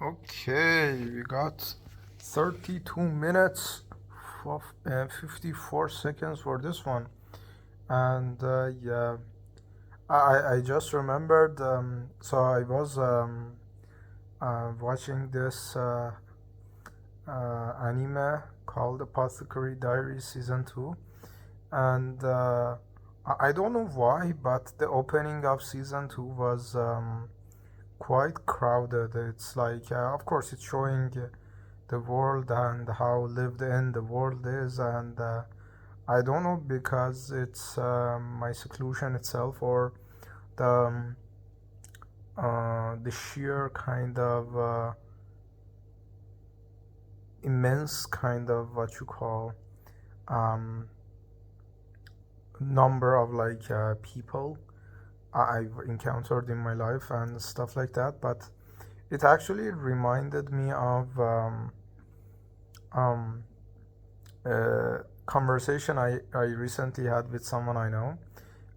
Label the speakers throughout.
Speaker 1: Okay, we got 32 minutes of 54 seconds for this one. And yeah, I just remembered. So I was watching this anime called Apothecary Diaries Season 2. And I don't know why, but the opening of Season 2 was quite crowded. It's like, of course, it's showing the world and how lived in the world is, and I don't know because it's my seclusion itself or the the sheer kind of immense kind of what you call um, number of like people I've encountered in my life and stuff like that. But it actually reminded me of um, conversation I recently had with someone I know,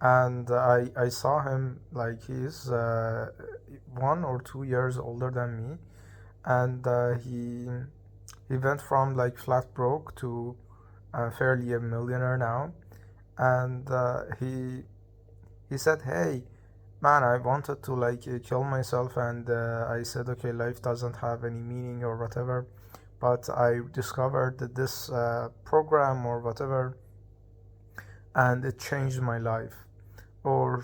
Speaker 1: and I saw him like he's 1 or 2 years older than me, and he went from like flat broke to fairly a millionaire now, and he said, "Hey, man, I wanted to like kill myself," and I said, "Okay, life doesn't have any meaning or whatever." But I discovered that this program or whatever, and it changed my life. Or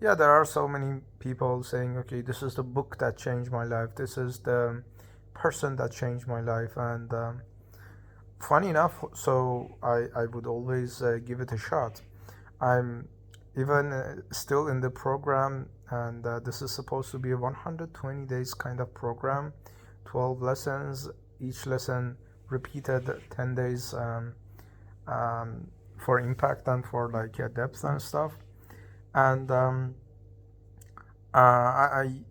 Speaker 1: yeah, there are so many people saying, "Okay, this is the book that changed my life. This is the person that changed my life." And funny enough, so I would always give it a shot. I'm even still in the program, and this is supposed to be a 120 days kind of program, 12 lessons, each lesson repeated 10 days um, for impact and for like depth and stuff. And I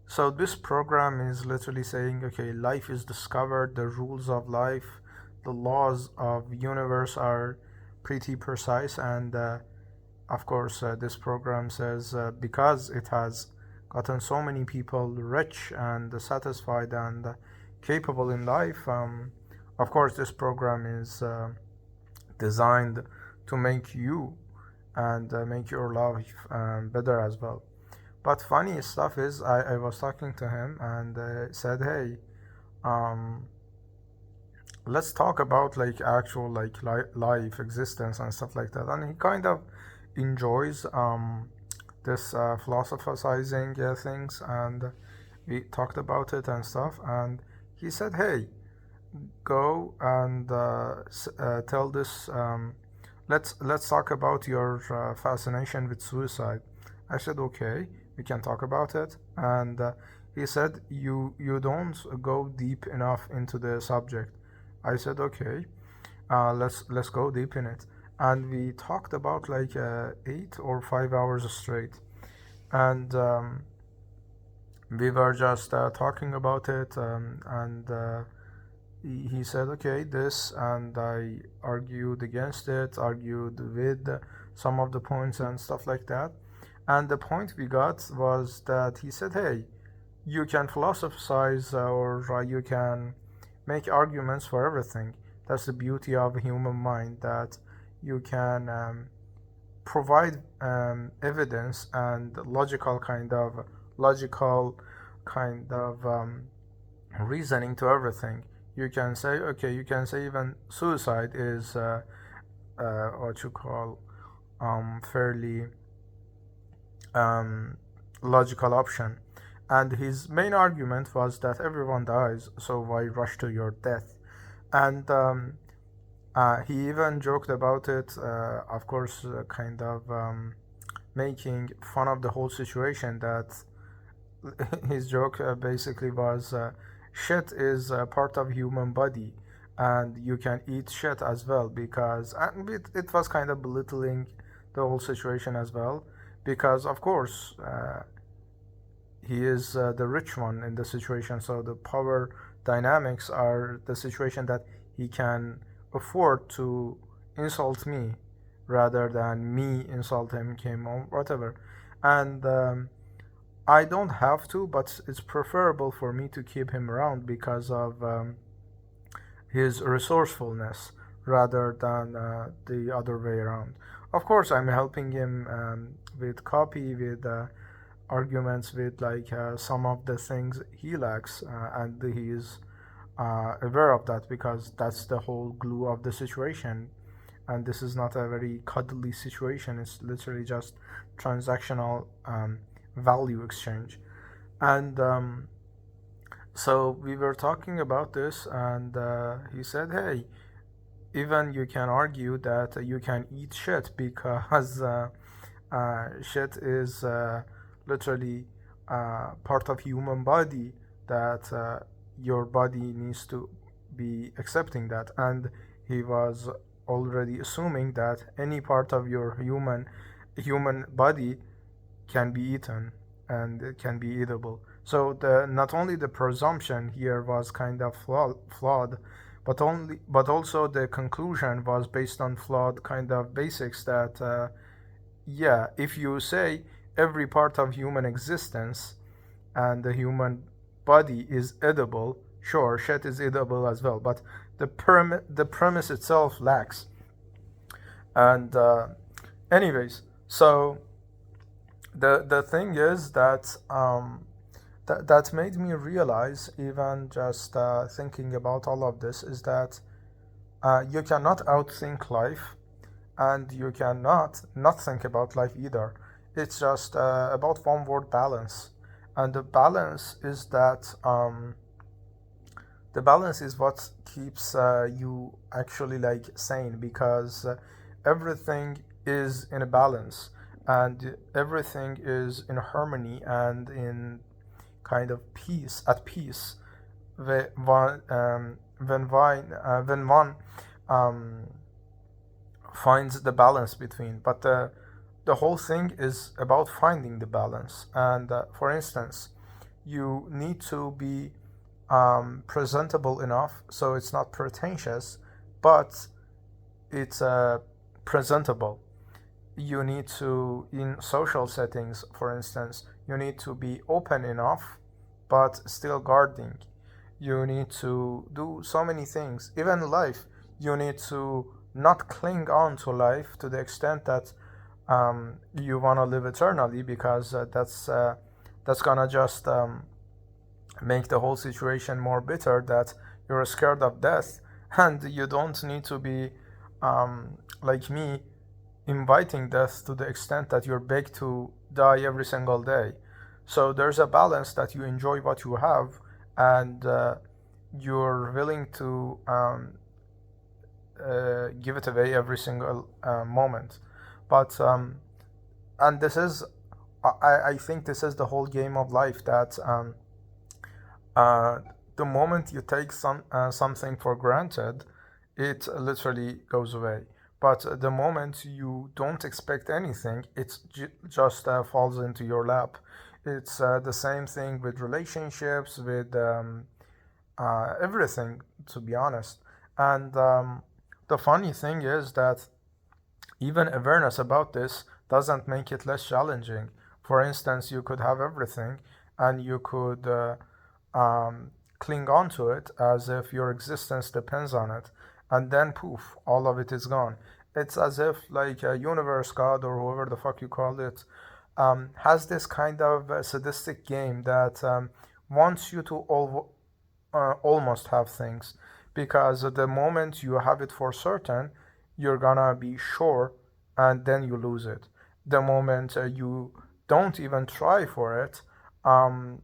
Speaker 1: so this program is literally saying, okay, life is discovered, the rules of life, the laws of universe are pretty precise, and of course, this program says because it has gotten so many people rich and satisfied and capable in life, of course, this program is designed to make you and make your life better as well. But funny stuff is, I was talking to him and said, hey, um, let's talk about like actual like life existence and stuff like that. And he kind of enjoys this philosophizing things, and we talked about it and stuff. And he said, "Hey, go and tell this. Let's talk about your fascination with suicide." I said, "Okay, we can talk about it." And he said, "You don't go deep enough into the subject." I said, "Okay, let's go deep in it." And we talked about like 8 or 5 hours straight, and we were just talking about it, and he said, "Okay, this," and I argued against it, argued with some of the points and stuff like that. And the point we got was that he said, "Hey, you can philosophize or you can make arguments for everything. That's the beauty of a human mind, that you can provide evidence and logical kind of reasoning to everything. You can say, okay, you can say even suicide is what you call fairly logical option." And his main argument was that everyone dies, so why rush to your death? And he even joked about it, of course, kind of making fun of the whole situation. That his joke basically was, shit is a part of human body, and you can eat shit as well, because and it was kind of belittling the whole situation as well, because of course he is the rich one in the situation, so the power dynamics are the situation that he can afford to insult me rather than me insult him, or whatever. And I don't have to, but it's preferable for me to keep him around because of his resourcefulness rather than the other way around. Of course, I'm helping him with copy, with arguments, with like some of the things he lacks, and he is aware of that because that's the whole glue of the situation. And this is not a very cuddly situation, it's literally just transactional value exchange. And so we were talking about this, and he said, hey, even you can argue that you can eat shit because shit is literally part of human body that your body needs to be accepting that. And he was already assuming that any part of your human body can be eaten and it can be eatable. So the not only the presumption here was kind of flawed, but also the conclusion was based on flawed kind of basics that yeah, if you say every part of human existence and the human body is edible, sure, shit is edible as well, but the premise itself lacks. And anyways, so the thing is that that made me realize, even just thinking about all of this, is that you cannot outthink life, and you cannot not think about life either. It's just about one word: balance. And the balance is what keeps you actually like sane, because everything is in a balance, and everything is in harmony and in kind of peace, at peace, when one um, finds the balance between. But the whole thing is about finding the balance. And for instance, you need to be presentable enough so it's not pretentious, but it's presentable. You need to, in social settings, for instance, you need to be open enough but still guarding. You need to do so many things. Even life, you need to not cling on to life to the extent that you want to live eternally, because that's gonna just make the whole situation more bitter, that you're scared of death. And you don't need to be like me, inviting death to the extent that you're begged to die every single day. So there's a balance that you enjoy what you have, and you're willing to give it away every single moment. But and this is, I think this is the whole game of life, that uh, the moment you take something for granted, it literally goes away. But the moment you don't expect anything, it just falls into your lap. It's the same thing with relationships, with everything, to be honest. And the funny thing is that even awareness about this doesn't make it less challenging. For instance, you could have everything, and you could cling on to it as if your existence depends on it, and then poof, all of it is gone. It's as if like a universe, God, or whoever the fuck you call it, has this kind of sadistic game that wants you to almost have things, because the moment you have it for certain, you're gonna be sure, and then you lose it. The moment you don't even try for it, um,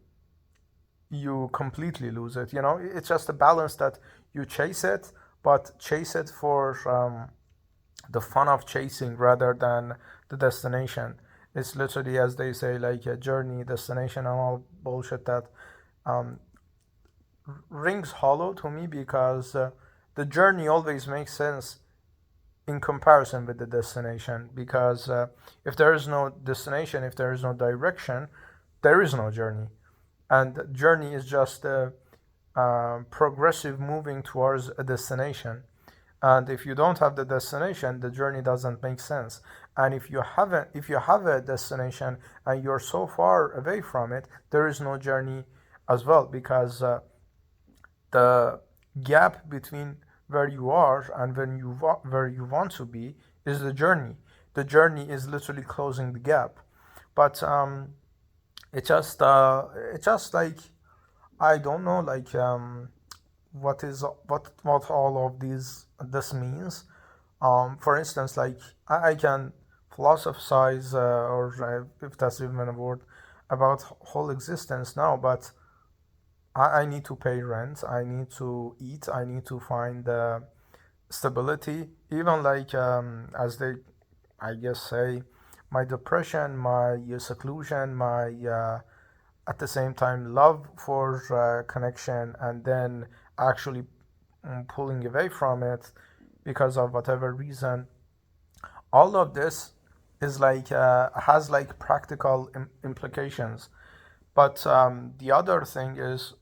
Speaker 1: you completely lose it. You know, it's just a balance that you chase it, but chase it for the fun of chasing rather than the destination. It's literally, as they say, like a journey, destination, and all bullshit that um, rings hollow to me, because the journey always makes sense in comparison with the destination. Because if there is no destination, if there is no direction, there is no journey. And journey is just a progressive moving towards a destination. And if you don't have the destination, the journey doesn't make sense. And if you have a destination and you're so far away from it, there is no journey as well, because the gap between where you are and where you want to be is the journey. The journey is literally closing the gap. But it just like, I don't know, like, what all of this means. For instance, like, I can philosophize, or if that's even a word, about whole existence now, but I need to pay rent, I need to eat, I need to find stability. Even like, as they, I guess, say, my depression, my seclusion, my at the same time love for connection, and then actually pulling away from it because of whatever reason. All of this is like, has like practical implications. But the other thing is,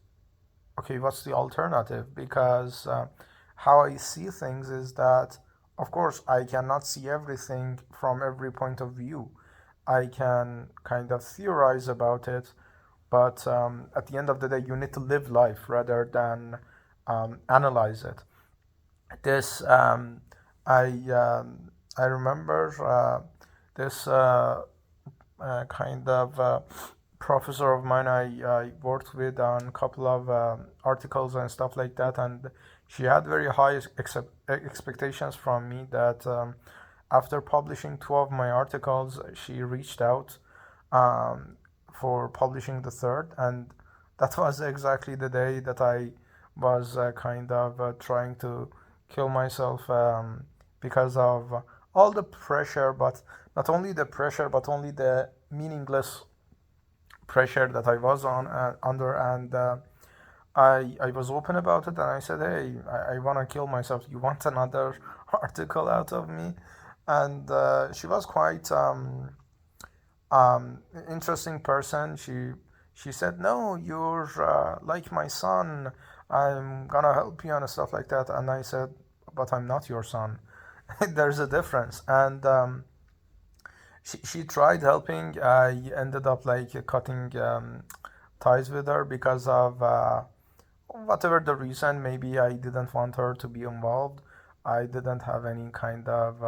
Speaker 1: okay, what's the alternative? Because how I see things is that, of course, I cannot see everything from every point of view. I can kind of theorize about it, but at the end of the day, you need to live life rather than analyze it. This I I remember this kind of professor of mine I worked with on a couple of articles and stuff like that, and she had very high expectations from me that after publishing two of my articles, she reached out for publishing the third, and that was exactly the day that I was kind of trying to kill myself, because of all the pressure, but not only the pressure, but only the meaningless pressure that I was on under, and I was open about it, and I said, hey, I want to kill myself. You want another article out of me? And she was quite interesting person. She said, no, you're like my son. I'm gonna help you and stuff like that. And I said, but I'm not your son. There's a difference. And she tried helping. I ended up like cutting ties with her because of whatever the reason. Maybe I didn't want her to be involved. I didn't have any kind of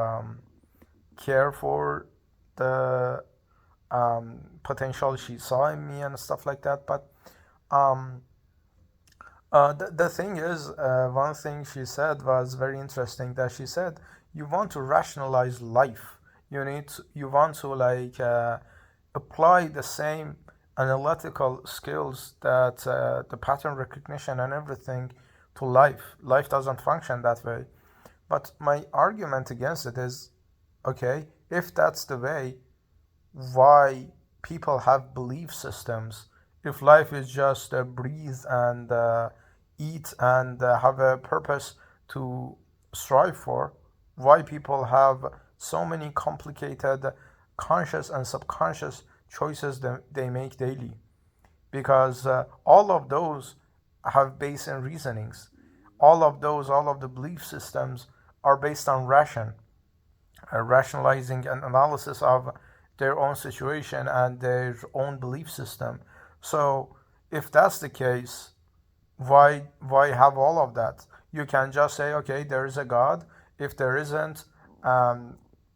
Speaker 1: care for the potential she saw in me and stuff like that. But um, the thing is, one thing she said was very interesting. That she said, you want to rationalize life. You want to like apply the same analytical skills that the pattern recognition and everything to life. Life doesn't function that way. But my argument against it is, okay, if that's the way, why people have belief systems? If life is just breathe and eat and have a purpose to strive for, why people have so many complicated conscious and subconscious choices that they make daily? Because all of those have base in reasonings. All of the belief systems are based on rationalizing and analysis of their own situation and their own belief system. So if that's the case, why have all of that? You can just say, okay, there is a God. If there isn't,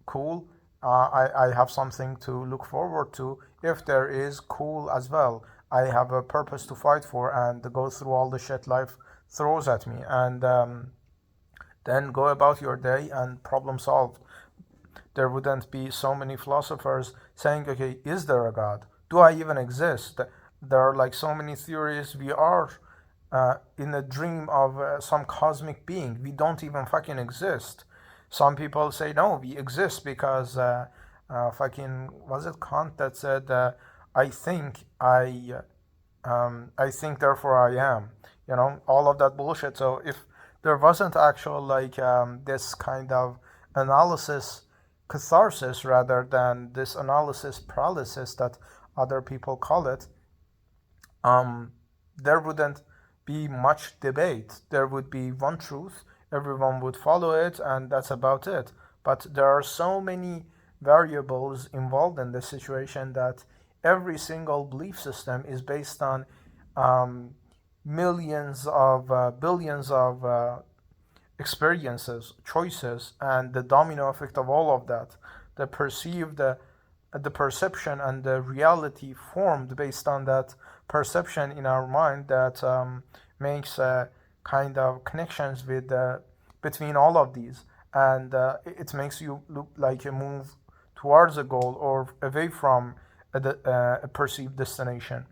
Speaker 1: cool. I have something to look forward to. If there is, cool as well. I have a purpose to fight for and go through all the shit life throws at me, and then go about your day and problem solved. There wouldn't be so many philosophers saying, okay, is there a God? Do I even exist? There are like so many theories. We are in a dream of some cosmic being. We don't even fucking exist. Some people say, no, we exist because fucking, was it Kant that said, I think, I think, therefore I am. All of that bullshit. So if there wasn't actual like this kind of analysis catharsis rather than this analysis paralysis that other people call it, there wouldn't be much debate. There would be one truth. everyone would follow it, and that's about it. But there are so many variables involved in this situation that every single belief system is based on um, millions of billions of experiences, choices, and the domino effect of all of that, the perceived, the perception and the reality formed based on that perception in our mind that makes kind of connections with between all of these, and it makes you look like a move towards a goal or away from a perceived destination.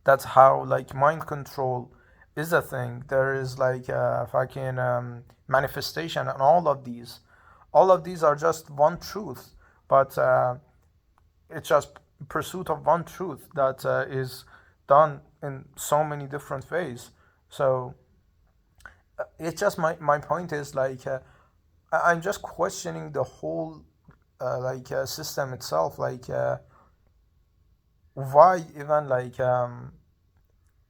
Speaker 1: That's how like mind control is a thing. There is like fucking manifestation, and all of these are just one truth, but it's just pursuit of one truth that is done in so many different ways. So it's just my point is like I'm just questioning the whole system itself, like why even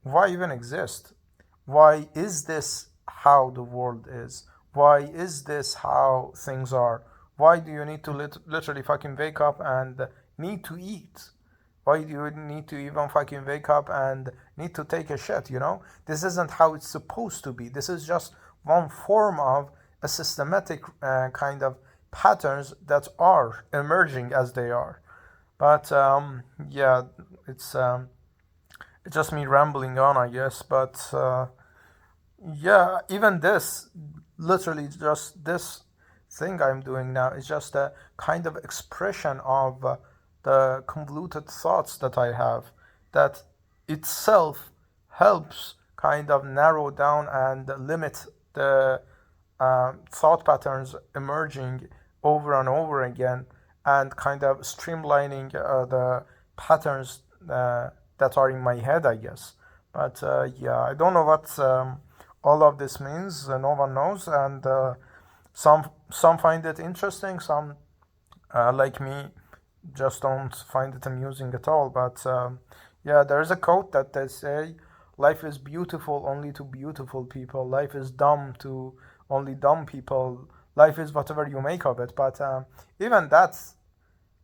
Speaker 1: why even exist? Why is this how the world is? Why is this how things are? Why do you need to literally fucking wake up and need to eat? Why do you need to even fucking wake up and need to take a shit, you know? This isn't how it's supposed to be. This is just one form of a systematic kind of patterns that are emerging as they are. But yeah, it's um, it's just me rambling on, I guess. But yeah, even this, literally just this thing I'm doing now is just a kind of expression of the convoluted thoughts that I have, that itself helps kind of narrow down and limit the thought patterns emerging over and over again, and kind of streamlining the patterns that are in my head, I guess. But yeah, I don't know what all of this means. No one knows, and some find it interesting. Some, like me, just don't find it amusing at all. But yeah, there's a quote that they say, "Life is beautiful only to beautiful people. Life is dumb to only dumb people. Life is whatever you make of it." But even that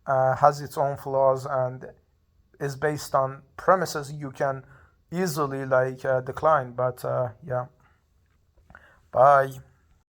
Speaker 1: has its own flaws and is based on premises you can easily decline. But yeah, bye.